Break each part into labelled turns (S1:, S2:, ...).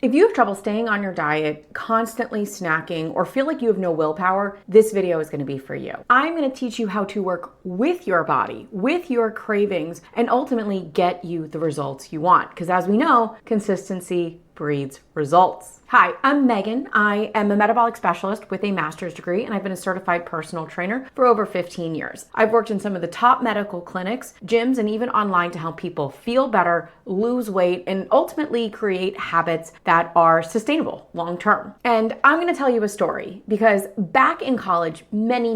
S1: If you have trouble staying on your diet, constantly snacking, or feel like you have no willpower, this video is going to be for you. I'm going to teach you how to work with your body, with your cravings, and ultimately get you the results you want. Because as we know, consistency breeds results. Hi, I'm Megan. I am a metabolic specialist with a master's degree, and I've been a certified personal trainer for over 15 years. I've worked in some of the top medical clinics, gyms, and even online to help people feel better, lose weight, and ultimately create habits that are sustainable long-term. And I'm going to tell you a story because back in college, many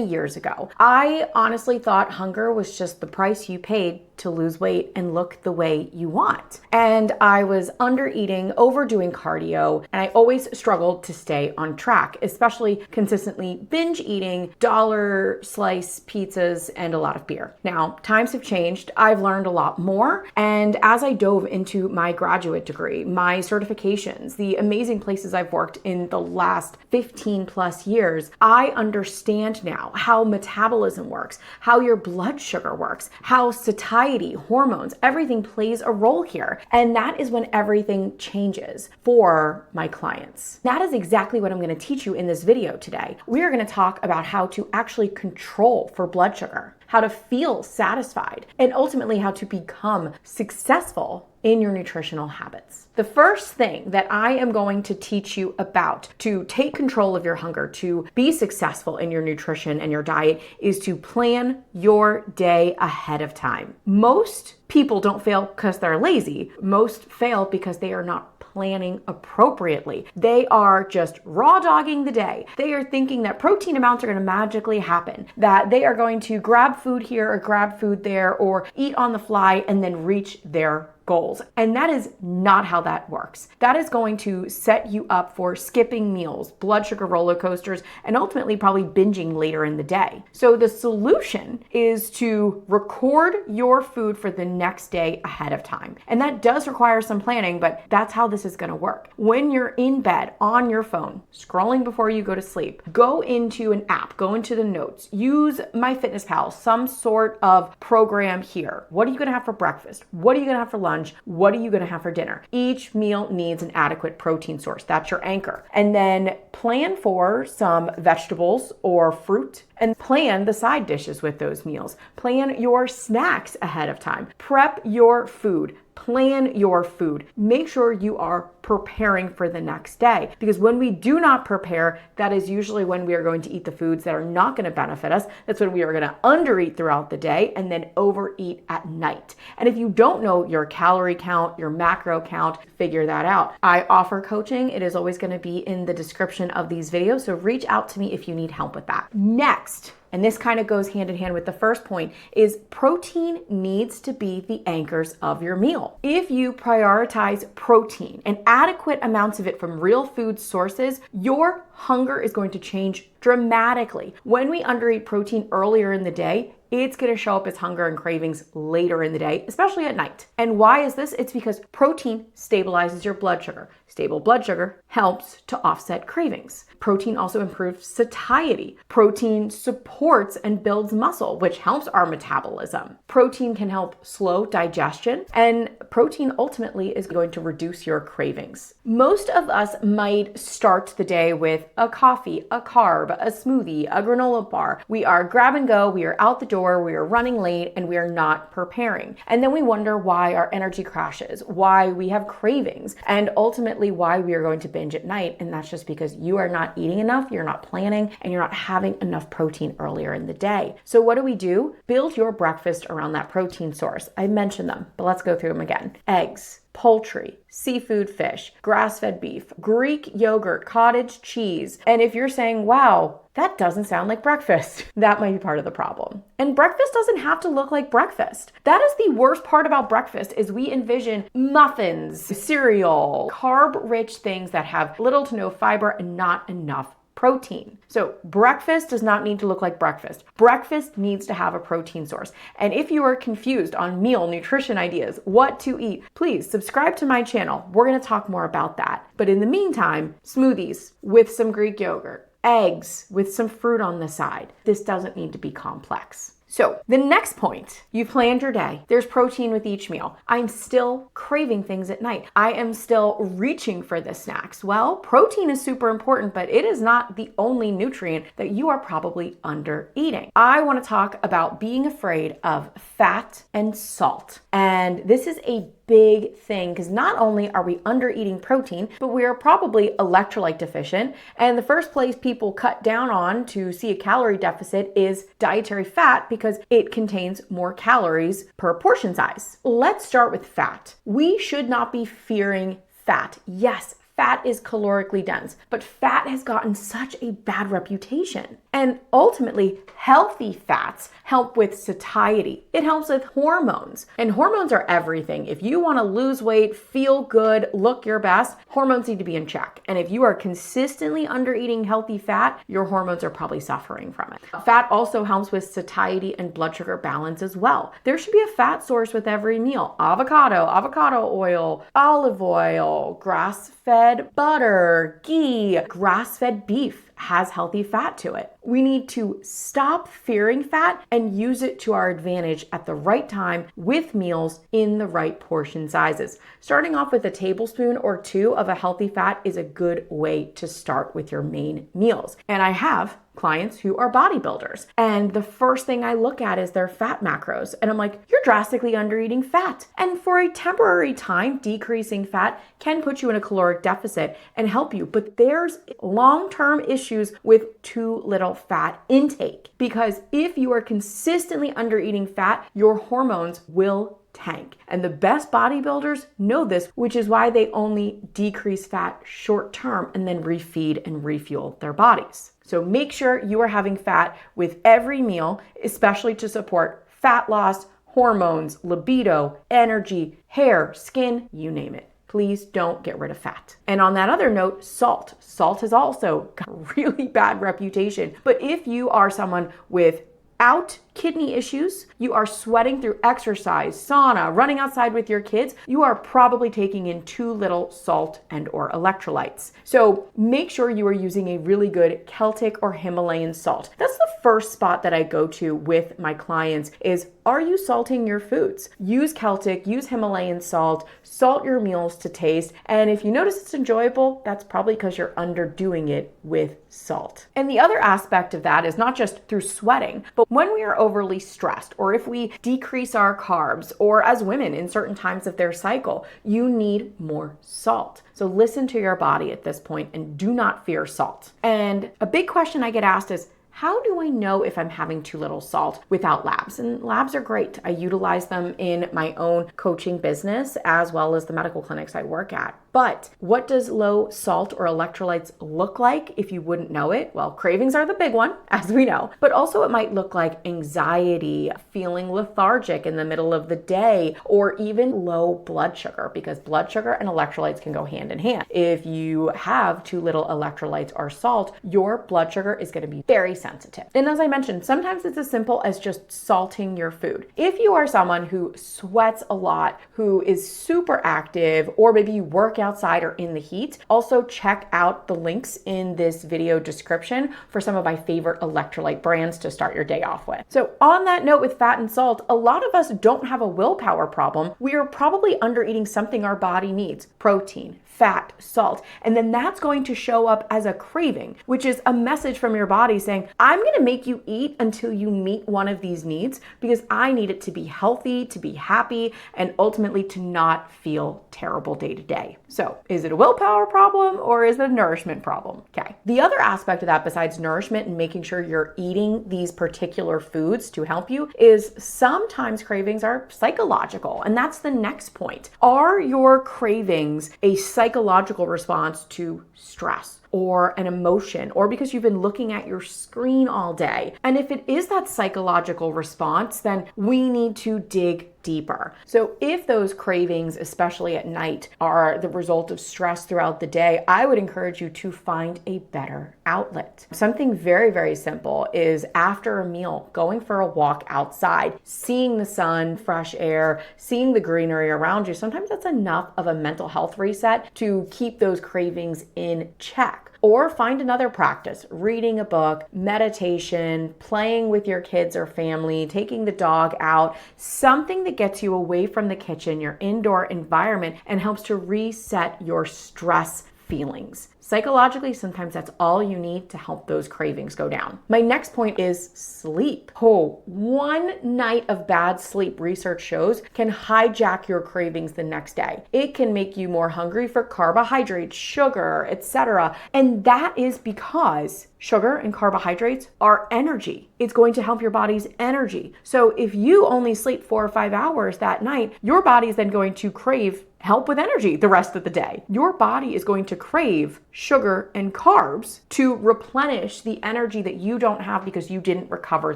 S1: years ago, I honestly thought hunger was just the price you paid to lose weight and look the way you want. And I was under eating, overdoing cardio, and I always struggled to stay on track, especially consistently binge eating dollar slice pizzas and a lot of beer. Now, times have changed. I've learned a lot more. And as I dove into my graduate degree, my certifications, the amazing places I've worked in the last 15 plus years, I understand now how metabolism works, how your blood sugar works, how satiety, hormones, everything plays a role here. And that is when everything changes for my clients. That is exactly what I'm going to teach you in this video today. We are going to talk about how to actually control for blood sugar, how to feel satisfied, and ultimately how to become successful in your nutritional habits. The first thing that I am going to teach you about to take control of your hunger, to be successful in your nutrition and your diet, is to plan your day ahead of time. Most people don't fail because they're lazy. Most fail because they are not planning appropriately. They are just raw dogging the day. They are thinking that protein amounts are going to magically happen, that they are going to grab food here or grab food there or eat on the fly and then reach their goals. And that is not how that works. That is going to set you up for skipping meals, blood sugar roller coasters, and ultimately probably binging later in the day. So the solution is to record your food for the next day ahead of time. And that does require some planning, but that's how this is going to work. When you're in bed on your phone, scrolling before you go to sleep, go into an app, go into the notes, use MyFitnessPal, some sort of program here. What are you going to have for breakfast? What are you going to have for lunch? What are you going to have for dinner? Each meal needs an adequate protein source. That's your anchor. And then plan for some vegetables or fruit and plan the side dishes with those meals. Plan your snacks ahead of time. Prep your food. Plan your food. Make sure you are preparing for the next day, because when we do not prepare, that is usually when we are going to eat the foods that are not going to benefit us. That's when we are going to undereat throughout the day and then overeat at night. And if you don't know your calorie count, your macro count, figure that out. I offer coaching. It is always going to be in the description of these videos, so reach out to me if you need help with that. Next, and this kind of goes hand in hand with the first point, is protein needs to be the anchors of your meal. If you prioritize protein and adequate amounts of it from real food sources, your hunger is going to change dramatically. When we undereat protein earlier in the day, it's going to show up as hunger and cravings later in the day, especially at night. And why is this? It's because protein stabilizes your blood sugar. Stable blood sugar helps to offset cravings. Protein also improves satiety. Protein supports and builds muscle, which helps our metabolism. Protein can help slow digestion, and protein ultimately is going to reduce your cravings. Most of us might start the day with a coffee, a carb, a smoothie, a granola bar. We are grab and go, we are out the door, we are running late, and we are not preparing. And then we wonder why our energy crashes, why we have cravings, and ultimately why we are going to binge at night. And that's just because you are not eating enough, you're not planning, and you're not having enough protein earlier in the day. So what do? Build your breakfast around that protein source. I mentioned them, but let's go through them again. Eggs, poultry, seafood, fish, grass-fed beef, Greek yogurt, cottage cheese. And if you're saying, wow, that doesn't sound like breakfast, that might be part of the problem. And breakfast doesn't have to look like breakfast. That is the worst part about breakfast, is we envision muffins, cereal, carb-rich things that have little to no fiber and not enough protein. So breakfast does not need to look like breakfast. Breakfast needs to have a protein source. And if you are confused on meal nutrition ideas, what to eat, please subscribe to my channel. We're going to talk more about that. But in the meantime, smoothies with some Greek yogurt, eggs with some fruit on the side. This doesn't need to be complex. So the next point, you planned your day. There's protein with each meal. I'm still craving things at night. I am still reaching for the snacks. Well, protein is super important, but it is not the only nutrient that you are probably under eating. I want to talk about being afraid of fat and salt. And this is a big thing because not only are we under eating protein, but we are probably electrolyte deficient. And the first place people cut down on to see a calorie deficit is dietary fat because it contains more calories per portion size. Let's start with fat. We should not be fearing fat. Yes, fat is calorically dense, but fat has gotten such a bad reputation. And ultimately, healthy fats help with satiety. It helps with hormones. And hormones are everything. If you want to lose weight, feel good, look your best, hormones need to be in check. And if you are consistently under eating healthy fat, your hormones are probably suffering from it. Fat also helps with satiety and blood sugar balance as well. There should be a fat source with every meal. Avocado oil, olive oil, grass-fed butter, ghee, grass-fed beef has healthy fat to it. We need to stop fearing fat and use it to our advantage at the right time with meals in the right portion sizes. Starting off with a tablespoon or two of a healthy fat is a good way to start with your main meals. And I have clients who are bodybuilders, and the first thing I look at is their fat macros. And I'm like, you're drastically under eating fat. And for a temporary time, decreasing fat can put you in a caloric deficit and help you. But there's long-term issues with too little fat intake, because if you are consistently under eating fat, your hormones will tank. And the best bodybuilders know this, which is why they only decrease fat short term and then refeed and refuel their bodies. So make sure you are having fat with every meal, especially to support fat loss, hormones, libido, energy, hair, skin, you name it. Please don't get rid of fat. And on that other note, salt. Salt has also got a really bad reputation. But if you are someone without kidney issues, you are sweating through exercise, sauna, running outside with your kids, you are probably taking in too little salt and or electrolytes. So make sure you are using a really good Celtic or Himalayan salt. That's the first spot that I go to with my clients is, are you salting your foods? Use Celtic, use Himalayan salt, salt your meals to taste. And if you notice it's enjoyable, that's probably because you're underdoing it with salt. And the other aspect of that is not just through sweating, but when we are overly stressed, or if we decrease our carbs, or as women in certain times of their cycle, you need more salt. So listen to your body at this point and do not fear salt. And a big question I get asked is, how do I know if I'm having too little salt without labs? And labs are great. I utilize them in my own coaching business as well as the medical clinics I work at. But what does low salt or electrolytes look like if you wouldn't know it? Well, cravings are the big one, as we know, but also it might look like anxiety, feeling lethargic in the middle of the day, or even low blood sugar, because blood sugar and electrolytes can go hand in hand. If you have too little electrolytes or salt, your blood sugar is going to be very sensitive. And as I mentioned, sometimes it's as simple as just salting your food. If you are someone who sweats a lot, who is super active, or maybe you work outside or in the heat, also check out the links in this video description for some of my favorite electrolyte brands to start your day off with. So on that note with fat and salt, a lot of us don't have a willpower problem. We are probably under eating something our body needs: protein, fat, salt, and then that's going to show up as a craving, which is a message from your body saying, I'm going to make you eat until you meet one of these needs because I need it to be healthy, to be happy, and ultimately to not feel terrible day to day. So is it a willpower problem or is it a nourishment problem? Okay. The other aspect of that, besides nourishment and making sure you're eating these particular foods to help you, is sometimes cravings are psychological. And that's the next point. Are your cravings a psychological response to stress or an emotion, or because you've been looking at your screen all day? And if it is that psychological response, then we need to dig deeper. So if those cravings, especially at night, are the result of stress throughout the day, I would encourage you to find a better outlet. Something very, very simple is after a meal, going for a walk outside, seeing the sun, fresh air, seeing the greenery around you. Sometimes that's enough of a mental health reset to keep those cravings in check. snack. Or find another practice, reading a book, meditation, playing with your kids or family, taking the dog out, something that gets you away from the kitchen, your indoor environment, and helps to reset your stress feelings. Psychologically, sometimes that's all you need to help those cravings go down. My next point is sleep. One night of bad sleep, research shows, can hijack your cravings the next day. It can make you more hungry for carbohydrates, sugar, etc. And that is because sugar and carbohydrates are energy. It's going to help your body's energy. So if you only sleep 4 or 5 hours that night, your body is then going to crave help with energy the rest of the day. Your body is going to crave sugar and carbs to replenish the energy that you don't have because you didn't recover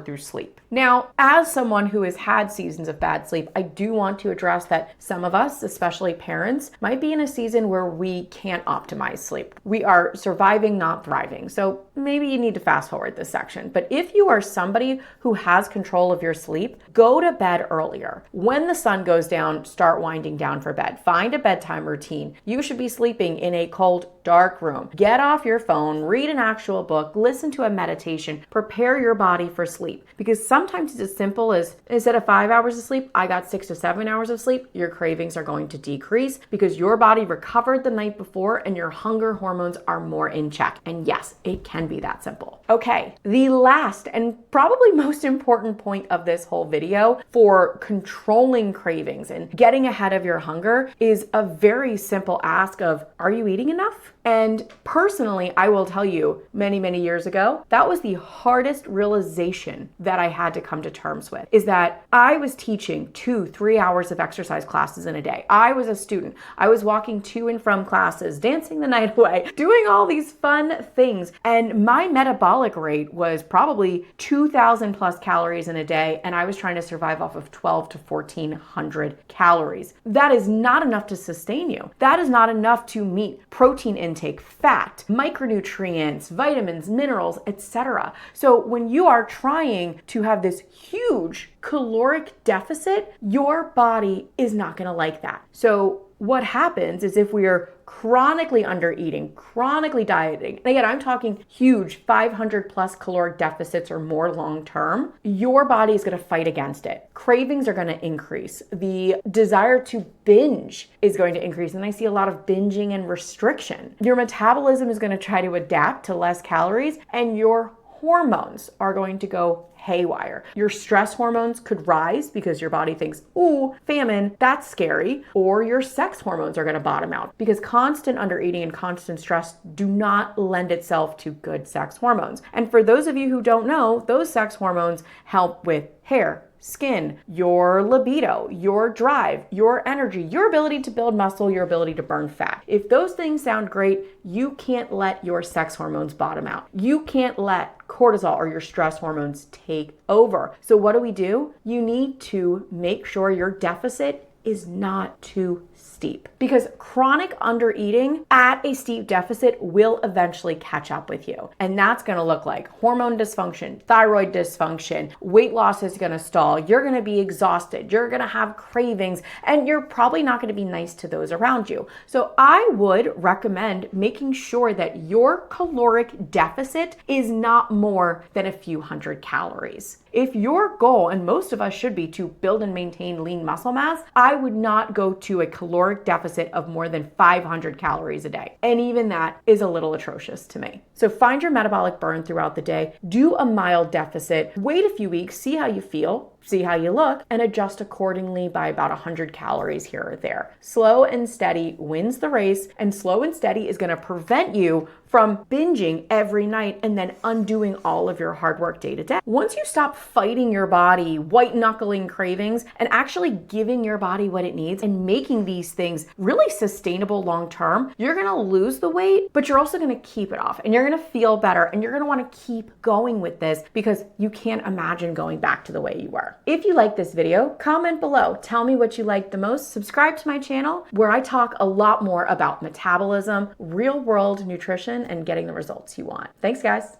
S1: through sleep. Now, as someone who has had seasons of bad sleep, I do want to address that some of us, especially parents, might be in a season where we can't optimize sleep. We are surviving, not thriving. So maybe you need to fast forward this section. But if you are somebody who has control of your sleep, go to bed earlier. When the sun goes down, start winding down for bed. Find a bedtime routine. You should be sleeping in a cold, dark room. Get off your phone, read an actual book, listen to a meditation, prepare your body for sleep. Because sometimes it's as simple as, instead of 5 hours of sleep, I got 6 to 7 hours of sleep. Your cravings are going to decrease because your body recovered the night before and your hunger hormones are more in check. And yes, it can be that simple. Okay, the last and probably most important point of this whole video for controlling cravings and getting ahead of your hunger is a very simple ask of, are you eating enough? And personally, I will tell you, many years ago, that was the hardest realization that I had to come to terms with, is that I was teaching 2-3 hours of exercise classes in a day. I was a student. I was walking to and from classes, dancing the night away, doing all these fun things. And my metabolic rate was probably 2,000 plus calories in a day. And I was trying to survive off of 12 to 1,400 calories. That is not enough to sustain you. That is not enough to meet protein intake, fat, micronutrients, vitamins, minerals, etc. So when you are trying to have this huge caloric deficit, your body is not going to like that. So what happens is if we are chronically under eating, chronically dieting, and again, I'm talking huge 500 plus caloric deficits or more long term, your body is going to fight against it. Cravings are going to increase. The desire to binge is going to increase. And I see a lot of binging and restriction. Your metabolism is going to try to adapt to less calories, and your hormones are going to go haywire. Your stress hormones could rise because your body thinks, ooh, famine, that's scary. Or your sex hormones are going to bottom out because constant undereating and constant stress do not lend itself to good sex hormones. And for those of you who don't know, those sex hormones help with hair, skin, your libido, your drive, your energy, your ability to build muscle, your ability to burn fat. If those things sound great, you can't let your sex hormones bottom out. You can't let cortisol or your stress hormones take over. So what do? You need to make sure your deficit is not too steep, because chronic undereating at a steep deficit will eventually catch up with you. And that's going to look like hormone dysfunction, thyroid dysfunction, weight loss is going to stall, you're going to be exhausted, you're going to have cravings, and you're probably not going to be nice to those around you. So I would recommend making sure that your caloric deficit is not more than a few hundred calories. If your goal, and most of us should be, to build and maintain lean muscle mass, I would not go to a caloric deficit of more than 500 calories a day. And even that is a little atrocious to me. So find your metabolic burn throughout the day, do a mild deficit, wait a few weeks, see how you feel, see how you look, and adjust accordingly by about 100 calories here or there. Slow and steady wins the race, and slow and steady is going to prevent you from binging every night and then undoing all of your hard work day to day. Once you stop fighting your body, white knuckling cravings, and actually giving your body what it needs and making these things really sustainable long term, you're going to lose the weight, but you're also going to keep it off, and you're going to feel better, and you're going to want to keep going with this because you can't imagine going back to the way you were. If you like this video, comment below. Tell me what you liked the most. Subscribe to my channel where I talk a lot more about metabolism, real world nutrition, and getting the results you want. Thanks, guys.